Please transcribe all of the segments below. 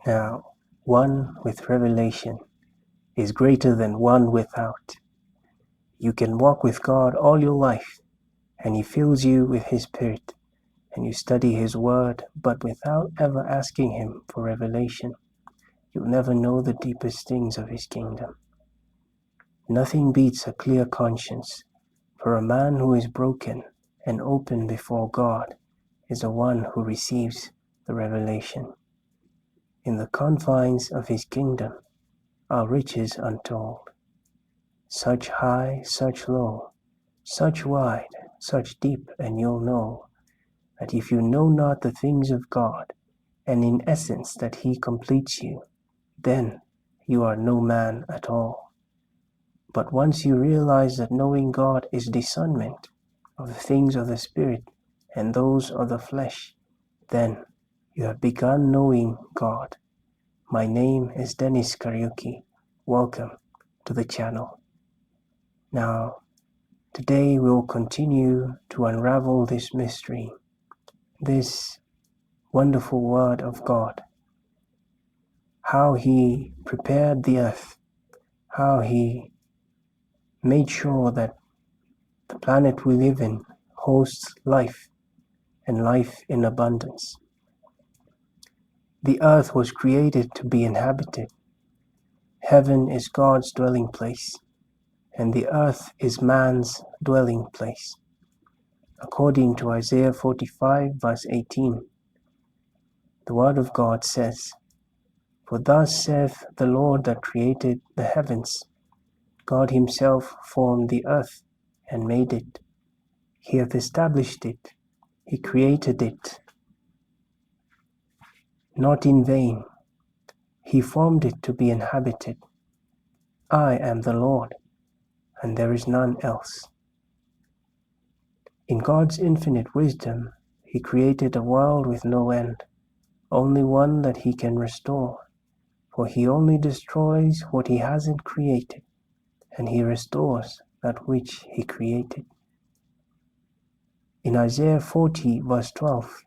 Now, one with revelation is greater than one without. You can walk with God all your life, and He fills you with His Spirit, and you study His Word, but without ever asking Him for revelation, you'll never know the deepest things of His kingdom. Nothing beats a clear conscience, for a man who is broken and open before God is the one who receives the revelation. In the confines of His kingdom are riches untold, such high, such low, such wide, such deep, and you'll know that if you know not the things of God, and in essence that He completes you, then you are no man at all. But once you realize that knowing God is discernment of the things of the Spirit and those of the flesh, then you have begun knowing God. My name is Dennis Kariuki. Welcome to the channel. Now, today we'll continue to unravel this mystery, this wonderful Word of God, how He prepared the earth, how He made sure that the planet we live in hosts life and life in abundance. The earth was created to be inhabited. Heaven is God's dwelling place, and the earth is man's dwelling place. According to Isaiah 45 verse 18, the Word of God says, "For thus saith the Lord that created the heavens, God Himself formed the earth and made it. He hath established it. He created it not in vain. He formed it to be inhabited. I am the Lord, and there is none else." In God's infinite wisdom, He created a world with no end, only one that He can restore, for He only destroys what He hasn't created, and He restores that which He created. In Isaiah 40 verse 12,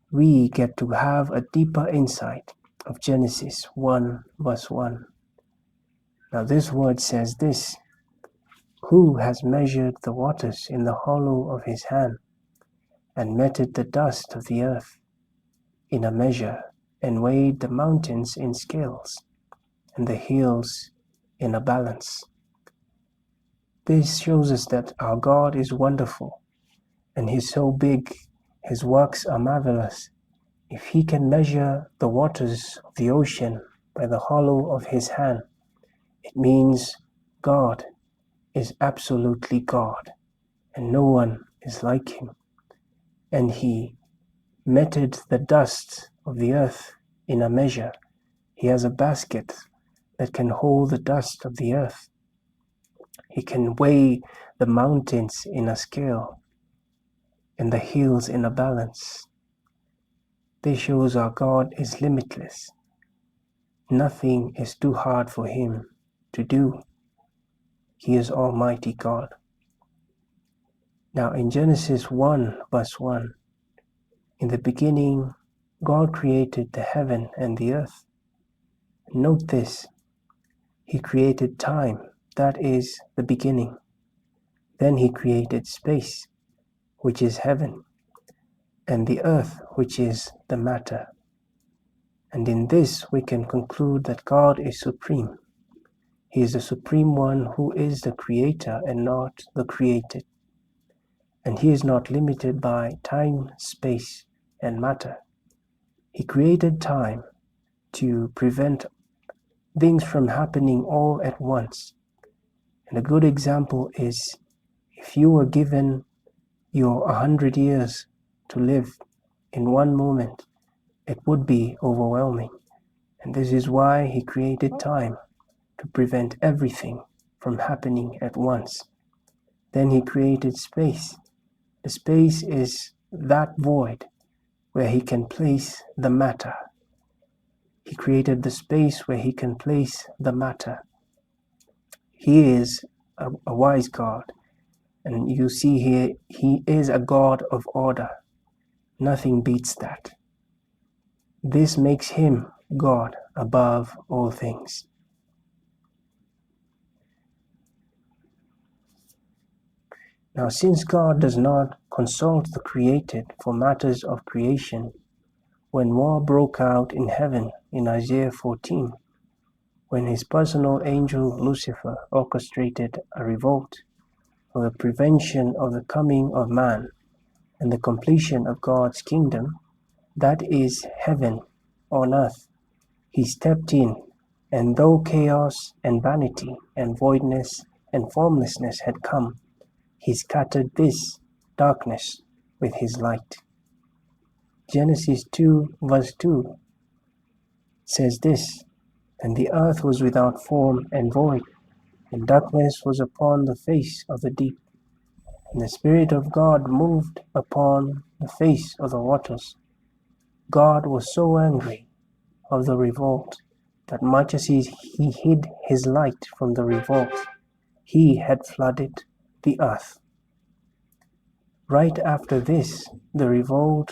we get to have a deeper insight of Genesis 1 verse 1. Now this word says this, "Who has measured the waters in the hollow of His hand, and meted the dust of the earth in a measure, and weighed the mountains in scales, and the hills in a balance?" This shows us that our God is wonderful, and He's so big, His works are marvelous. If He can measure the waters of the ocean by the hollow of His hand, it means God is absolutely God, and no one is like Him. And He meted the dust of the earth in a measure. He has a basket that can hold the dust of the earth. He can weigh the mountains in a scale and the hills in a balance. This shows our God is limitless. Nothing is too hard for Him to do. He is Almighty God. Now in Genesis 1 verse 1, in the beginning, God created the heaven and the earth. Note this, He created time, that is the beginning. Then He created space, which is heaven, and the earth, which is the matter. And in this we can conclude that God is supreme. He is the supreme one who is the creator and not the created. And He is not limited by time, space, and matter. He created time to prevent things from happening all at once. And a good example is if you were given your 100 years to live in one moment, it would be overwhelming. And this is why He created time, to prevent everything from happening at once. Then He created space. The space is that void where He can place the matter. He created the space where He can place the matter. He is a wise God. And you see here, He is a God of order. Nothing beats that. This makes Him God above all things. Now, since God does not consult the created for matters of creation, when war broke out in heaven in Isaiah 14, when his personal angel Lucifer orchestrated a revolt for the prevention of the coming of man and the completion of God's kingdom, that is heaven on earth, he stepped in, and though chaos and vanity and voidness and formlessness had come, he scattered this darkness with his light. Genesis 2 verse 2 says this, "And the earth was without form and void, and darkness was upon the face of the deep. And the Spirit of God moved upon the face of the waters." God was so angry of the revolt that much as he hid his light from the revolt, he had flooded the earth. Right after the revolt,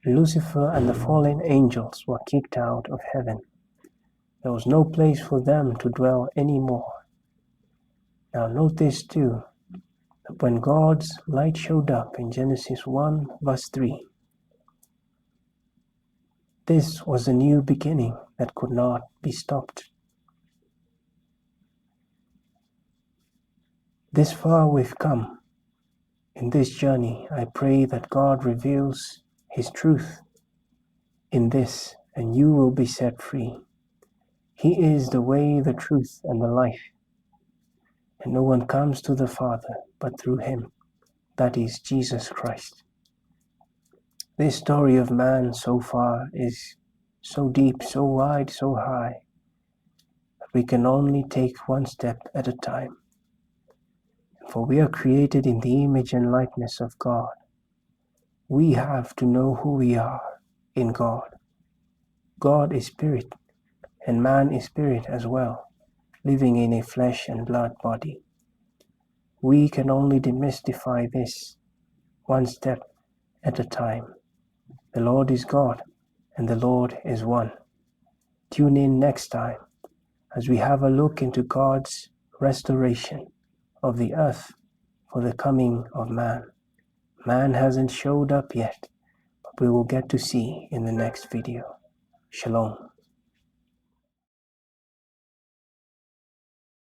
Lucifer and the fallen angels were kicked out of heaven. There was no place for them to dwell anymore. Now note this too, that when God's light showed up in Genesis 1 verse 3, this was a new beginning that could not be stopped. This far we've come. In this journey, I pray that God reveals His truth in this, and you will be set free. He is the way, the truth, and the life, and no one comes to the Father but through Him, that is Jesus Christ. This story of man so far is so deep, so wide, so high, that we can only take one step at a time. For we are created in the image and likeness of God. We have to know who we are in God. God is spirit, and man is spirit as well, living in a flesh and blood body. We can only demystify this one step at a time. The Lord is God, and the Lord is one. Tune in next time as we have a look into God's restoration of the earth for the coming of man. Man hasn't showed up yet, but we will get to see in the next video. Shalom.